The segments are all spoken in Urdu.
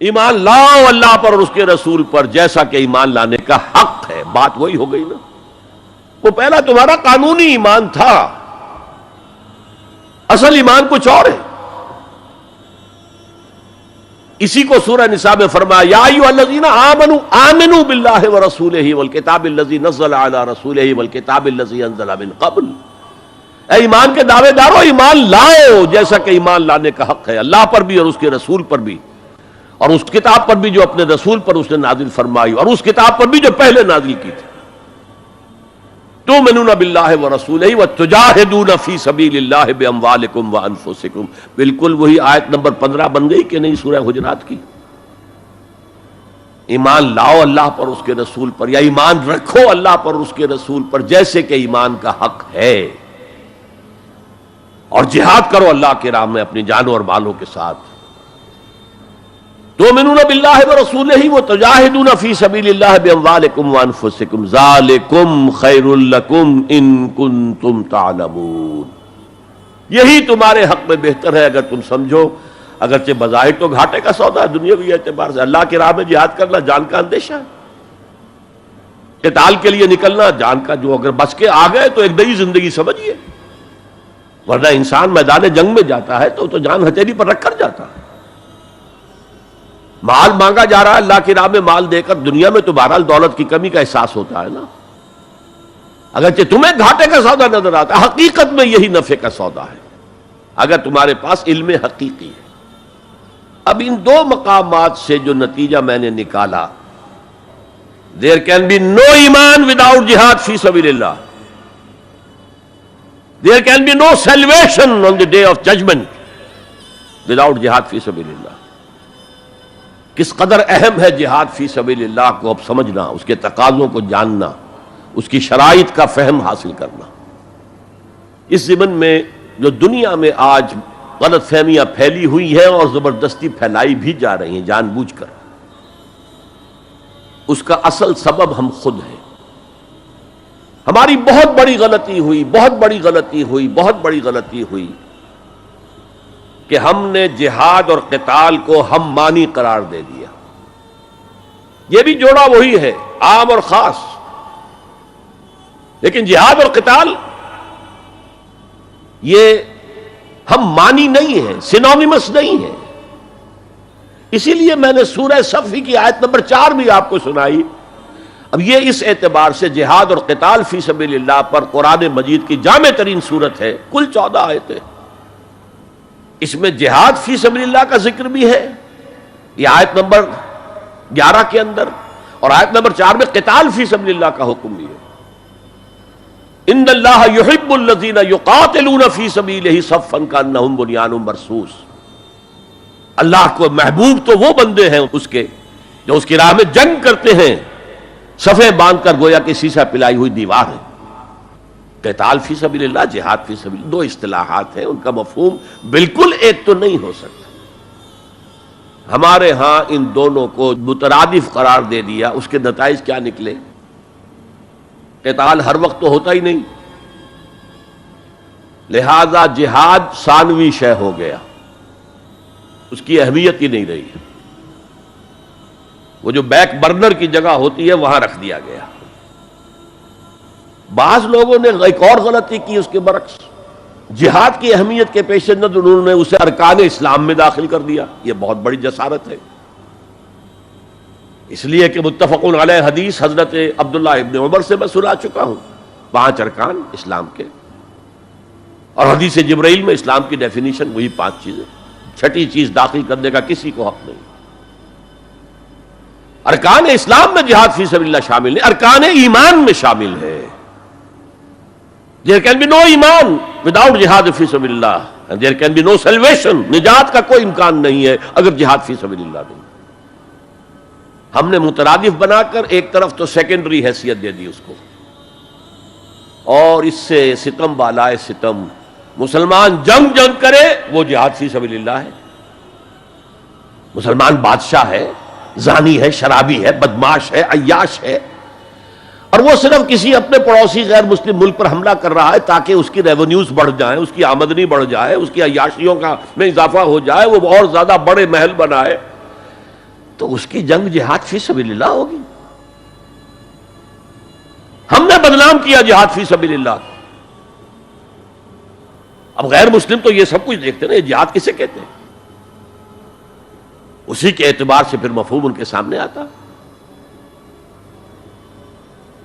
ایمان لاؤ اللہ پر اور اس کے رسول پر جیسا کہ ایمان لانے کا حق ہے. بات وہی ہو گئی نا. وہ پہلا تمہارا قانونی ایمان تھا، اصل ایمان کچھ اور ہے. اسی کو سورہ نساء میں فرمایا یا ایھا الذین آمنوا باللہ ورسولہ والکتاب الذی نزل علی رسولہ والکتاب الذی انزل من قبل. اے ایمان کے دعوے دارو، ایمان لاؤ جیسا کہ ایمان لانے کا حق ہے، اللہ پر بھی اور اس کے رسول پر بھی، اور اس کتاب پر بھی جو اپنے رسول پر اس نے نازل فرمائی، اور اس کتاب پر بھی جو پہلے نازل کی تھی. تؤمنون باللہ ورسولہ وتجاہدون فی سبیل اللہ باموالکم وانفسکم. بالکل وہی آیت نمبر 15 بن گئی کہ نہیں سورہ حجرات کی. ایمان لاؤ اللہ پر اس کے رسول پر، یا ایمان رکھو اللہ پر اس کے رسول پر جیسے کہ ایمان کا حق ہے، اور جہاد کرو اللہ کی راہ میں اپنی جانوں اور مالوں کے ساتھ. تؤمنون باللہ ورسولہ وتجاہدون فی سبیل اللہ باموالکم وانفسکم ذالکم خیر لکم ان کنتم تعلمون. یہی تمہارے حق میں بہتر ہے اگر تم سمجھو. اگرچہ بظاہر تو گھاٹے کا سودا ہے دنیاوی اعتبار سے. اللہ کی راہ میں جہاد کرنا جان کا اندیشہ ہے. قتال کے لیے نکلنا جان کا، جو اگر بچ کے آ گئے تو ایک نئی زندگی سمجھیے، ورنہ انسان میدان جنگ میں جاتا ہے تو جان ہتھیلی پر رکھ کر جاتا ہے. مال مانگا جا رہا ہے اللہ کی راہ میں، مال دے کر دنیا میں تو بہرحال دولت کی کمی کا احساس ہوتا ہے نا. اگرچہ تمہیں گھاٹے کا سودا نظر آتا ہے، حقیقت میں یہی نفع کا سودا ہے اگر تمہارے پاس علم حقیقی ہے. اب ان دو مقامات سے جو نتیجہ میں نے نکالا، there can be no ایمان without jihad فی سبیل اللہ. There can be no salvation on the day of judgment without jihad فی سبیل اللہ. کس قدر اہم ہے جہاد فی سبیل اللہ کو اب سمجھنا، اس کے تقاضوں کو جاننا، اس کی شرائط کا فہم حاصل کرنا. اس ضمن میں جو دنیا میں آج غلط فہمیاں پھیلی ہوئی ہیں اور زبردستی پھیلائی بھی جا رہی ہیں جان بوجھ کر، اس کا اصل سبب ہم خود ہیں. ہماری بہت بڑی غلطی ہوئی کہ ہم نے جہاد اور قتال کو ہم مانی قرار دے دیا. یہ بھی جوڑا وہی ہے، عام اور خاص. لیکن جہاد اور قتال یہ ہم مانی نہیں ہیں، سینونیمس نہیں ہیں. اسی لیے میں نے سورہ صفی کی آیت نمبر 4 بھی آپ کو سنائی. اب یہ اس اعتبار سے جہاد اور قتال فی سبیل اللہ پر قرآن مجید کی جامع ترین صورت ہے. کل 14 آیتیں، اس میں جہاد فی سبیل اللہ کا ذکر بھی ہے، یہ آیت نمبر 11 کے اندر، اور آیت نمبر 4 میں قتال فی سبیل اللہ کا حکم بھی ہے. ان اللہ یحب الذین یقاتلون فی صفا کانہم بنیان مرصوص. اللہ کو محبوب تو وہ بندے ہیں اس کے جو اس کی راہ میں جنگ کرتے ہیں صفیں باندھ کر، گویا کہ سیسا پلائی ہوئی دیوار ہے. قتال فی سبیل اللہ، جہاد فی سبیل اللہ، دو اصطلاحات ہیں، ان کا مفہوم بالکل ایک تو نہیں ہو سکتا. ہمارے ہاں ان دونوں کو مترادف قرار دے دیا. اس کے نتائج کیا نکلے؟ قتال ہر وقت تو ہوتا ہی نہیں، لہذا جہاد ثانوی شے ہو گیا، اس کی اہمیت ہی نہیں رہی. وہ جو بیک برنر کی جگہ ہوتی ہے وہاں رکھ دیا گیا. بعض لوگوں نے ایک اور غلطی کی اس کے برعکس، جہاد کی اہمیت کے پیش نظر انہوں نے اسے ارکان اسلام میں داخل کر دیا. یہ بہت بڑی جسارت ہے، اس لیے کہ متفقون علیہ حدیث حضرت عبداللہ ابن عمر سے میں سنا چکا ہوں 5 ارکان اسلام کے، اور حدیث جبرائیل میں اسلام کی ڈیفینیشن وہی 5 چیزیں. چھٹی چیز داخل کرنے کا کسی کو حق نہیں. ارکان اسلام میں جہاد فی سبیل اللہ شامل ہے، ارکان ایمان میں شامل ہے. There can be no ایمان without جہاد فی سبیل اللہ, and there can be no salvation. نجات کا کوئی امکان نہیں ہے اگر جہاد فی سبیل اللہ نہیں. ہم نے مترادف بنا کر ایک طرف تو سیکنڈری حیثیت دے دی اس کو, اور اس سے ستم بالائے ستم مسلمان جنگ کرے وہ جہاد فی سبیل اللہ ہے. مسلمان بادشاہ ہے, زانی ہے, شرابی ہے, بدماش ہے, عیاش ہے, اور وہ صرف کسی اپنے پڑوسی غیر مسلم ملک پر حملہ کر رہا ہے تاکہ اس کی ریونیوز بڑھ جائیں, اس کی آمدنی بڑھ جائے, اس کی عیاشیوں کا میں اضافہ ہو جائے, وہ اور زیادہ بڑے محل بنائے. تو اس کی جنگ جہاد فی سبیل اللہ ہوگی. ہم نے بدنام کیا جہاد فی سبیل اللہ. اب غیر مسلم تو یہ سب کچھ دیکھتے ہیں. جہاد کسے کہتے ہیں؟ اسی کے اعتبار سے پھر مفہوم ان کے سامنے آتا.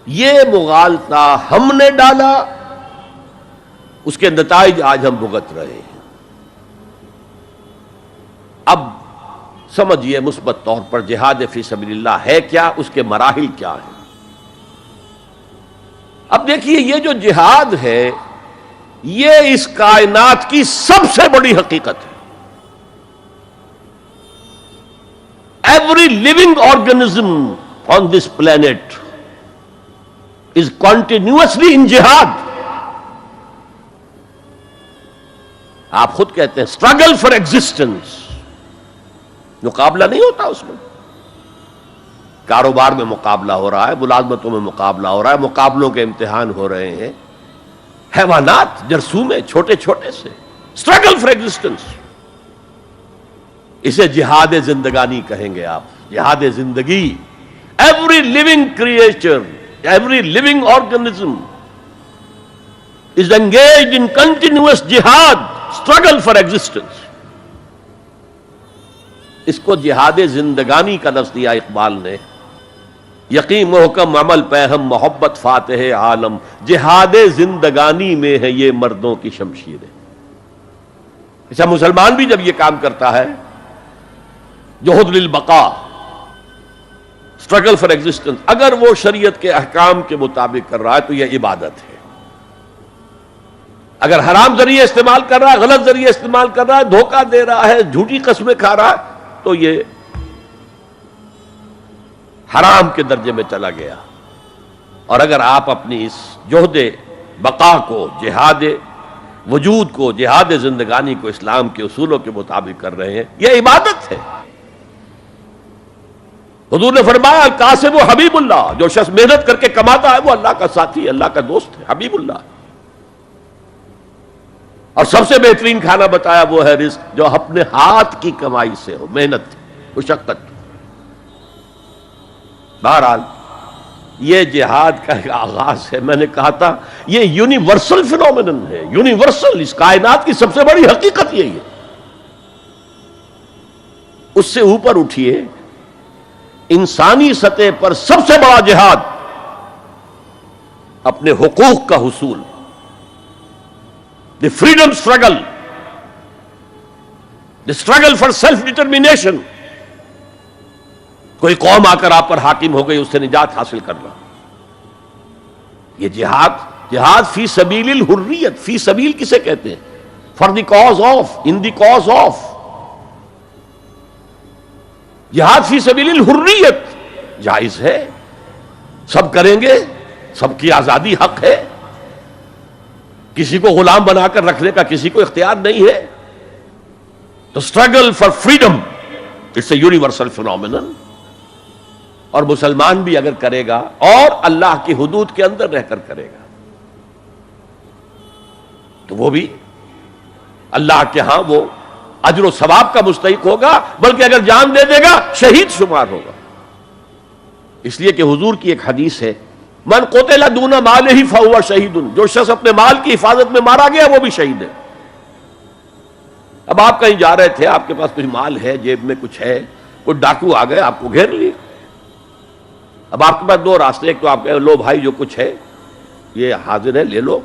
یہ مغالطہ ہم نے ڈالا، اس کے نتائج آج ہم بھگت رہے ہیں. اب سمجھیے مثبت طور پر جہاد فی سبیل اللہ ہے کیا، اس کے مراحل کیا ہیں. اب دیکھیے یہ جو جہاد ہے یہ اس کائنات کی سب سے بڑی حقیقت ہے. Every living organism on this planet is continuously in jihad. آپ خود کہتے ہیں struggle for existence. مقابلہ نہیں ہوتا اس میں. کاروبار میں مقابلہ ہو رہا ہے، ملازمتوں میں مقابلہ ہو رہا ہے، مقابلوں کے امتحان ہو رہے ہیں. حیوانات جرثومے چھوٹے چھوٹے سے struggle for existence. اسے جہاد زندگانی کہیں گے آپ. جہاد زندگی. Every living creature, every living organism is engaged in continuous jihad, struggle for existence. اس کو جہاد زندگانی کا لفظ دیا اقبال نے. یقین محکم عمل پہم محبت فاتح عالم، جہاد زندگانی میں ہے یہ مردوں کی شمشیریں. ایسا مسلمان بھی جب یہ کام کرتا ہے جہد للبقاء، اسٹرگل فار ایگزسٹنس، اگر وہ شریعت کے احکام کے مطابق کر رہا ہے تو یہ عبادت ہے. اگر حرام ذریعے استعمال کر رہا ہے، غلط ذریعے استعمال کر رہا ہے، دھوکہ دے رہا ہے، جھوٹی قسمیں کھا رہا ہے، تو یہ حرام کے درجے میں چلا گیا. اور اگر آپ اپنی اس جہد بقا کو، جہاد وجود کو، جہاد زندگانی کو اسلام کے اصولوں کے مطابق کر رہے ہیں، یہ عبادت ہے. حضور نے فرمایا القاسب و حبیب اللہ، جو شخص محنت کر کے کماتا ہے وہ اللہ کا ساتھی، اللہ کا دوست ہے، حبیب اللہ. اور سب سے بہترین کھانا بتایا وہ ہے رزق جو اپنے ہاتھ کی کمائی سے ہو، محنت، مشقت. بہرحال یہ جہاد کا ایک آغاز ہے. میں نے کہا تھا یہ یونیورسل فینومینن ہے، یونیورسل. اس کائنات کی سب سے بڑی حقیقت یہی ہے. اس سے اوپر اٹھیے، انسانی سطح پر سب سے بڑا جہاد اپنے حقوق کا حصول، the freedom struggle, the struggle for self determination. کوئی قوم آ کر آپ پر حاکم ہو گئی، اس سے نجات حاصل کرنا. یہ جہاد فی سبیل الحریت. فی سبیل کسے کہتے ہیں؟ For the cause of, in the cause of. جہاد فی سبیل الحریت جائز ہے، سب کریں گے، سب کی آزادی حق ہے. کسی کو غلام بنا کر رکھنے کا کسی کو اختیار نہیں ہے. تو struggle for freedom it's a universal phenomenon. اور مسلمان بھی اگر کرے گا اور اللہ کی حدود کے اندر رہ کر کرے گا تو وہ بھی اللہ کے ہاں وہ اجر و ثواب کا مستحق ہوگا، بلکہ اگر جان دے دے گا شہید شمار ہوگا. اس لیے کہ حضور کی ایک حدیث ہے، من قتل دون مالہ فہو شہید. جو شخص اپنے مال کی حفاظت میں مارا گیا وہ بھی شہید ہے. اب آپ کہیں جا رہے تھے، آپ کے پاس کچھ مال ہے، جیب میں کچھ ہے، کوئی ڈاکو آ گئے آپ کو گھیر لیے. اب آپ کے پاس دو راستے، ایک تو آپ کہیں لو بھائی جو کچھ ہے یہ حاضر ہے، لے لو،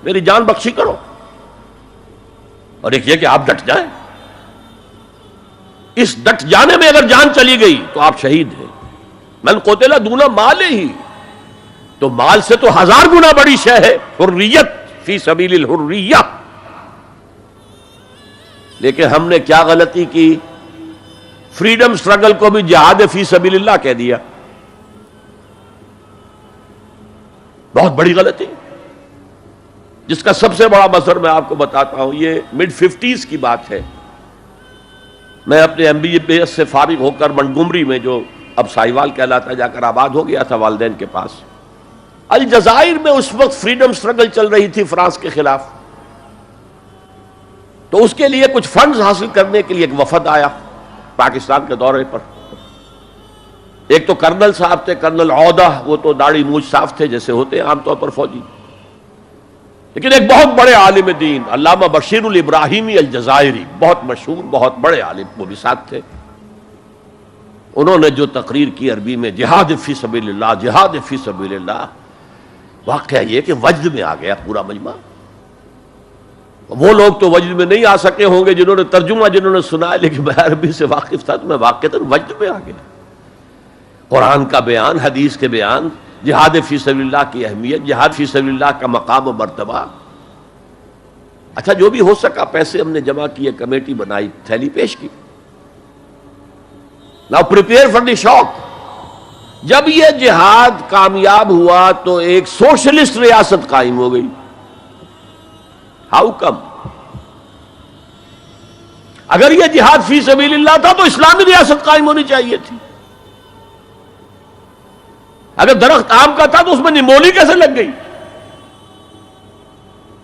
میری جان بخشی کرو، اور ایک یہ کہ آپ ڈٹ جائیں. اس ڈٹ جانے میں اگر جان چلی گئی تو آپ شہید ہیں. من قتل دون مالہ، تو مال سے تو 1000 گنا بڑی شے ہے حریت، فی سبیل الحریہ. لیکن ہم نے کیا غلطی کی؟ فریڈم سٹرگل کو بھی جہاد فی سبیل اللہ کہہ دیا. بہت بڑی غلطی، جس کا سب سے بڑا مظہر میں آپ کو بتاتا ہوں. یہ مڈ 50s کی بات ہے. میں اپنے MBA سے فارغ ہو کر منٹگومری میں، جو اب ساہیوال کہلاتا ہے، جا کر آباد ہو گیا تھا والدین کے پاس. الجزائر میں اس وقت فریڈم سٹرگل چل رہی تھی فرانس کے خلاف. تو اس کے لیے کچھ فنڈز حاصل کرنے کے لیے ایک وفد آیا پاکستان کے دورے پر. ایک تو کرنل صاحب تھے، کرنل عودہ، وہ تو داڑھی مونچھ صاف تھے جیسے ہوتے ہیں عام طور پر فوجی، لیکن ایک بہت بڑے عالم دین علامہ بشیر الابراہیمی الجزائری، بہت مشہور بہت بڑے عالم، وہ بھی ساتھ تھے۔ انہوں نے جو تقریر کی عربی میں، جہاد فی سبیل اللہ، جہاد فی سبیل اللہ، واقعہ یہ کہ وجد میں آ گیا پورا مجمع۔ وہ لوگ تو وجد میں نہیں آ سکے ہوں گے جنہوں نے ترجمہ جنہوں نے سنا ہے، لیکن میں عربی سے واقف تھا تو میں واقعتاً وجد میں آ گیا۔ قرآن کا بیان، حدیث کے بیان، جہاد فی سبیل اللہ کی اہمیت، جہاد فی سبیل اللہ کا مقام و مرتبہ۔ اچھا جو بھی ہو سکا، پیسے ہم نے جمع کیے، کمیٹی بنائی، تھیلی پیش کی۔ Now prepare for the shock۔ جب یہ جہاد کامیاب ہوا تو ایک سوشلسٹ ریاست قائم ہو گئی۔ How come? اگر یہ جہاد فی سبیل اللہ تھا تو اسلامی ریاست قائم ہونی چاہیے تھی۔ اگر درخت آم کا تھا تو اس میں نمولی کیسے لگ گئی؟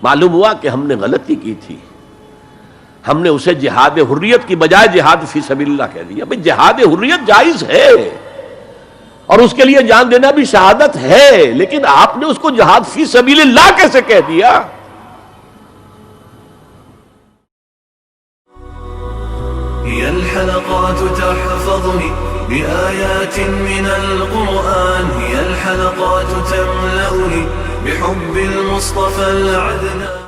معلوم ہوا کہ ہم نے غلطی کی تھی، ہم نے اسے جہاد حریت کی بجائے جہاد فی سبیل اللہ کہہ دیا۔ بھئی جہاد حریت جائز ہے اور اس کے لیے جان دینا بھی شہادت ہے، لیکن آپ نے اس کو جہاد فی سبیل اللہ کیسے کہہ دیا؟ هي الحلقات تحفظني بآيات من القرآن، هي الحلقات تملأني بحب المصطفى العدنان۔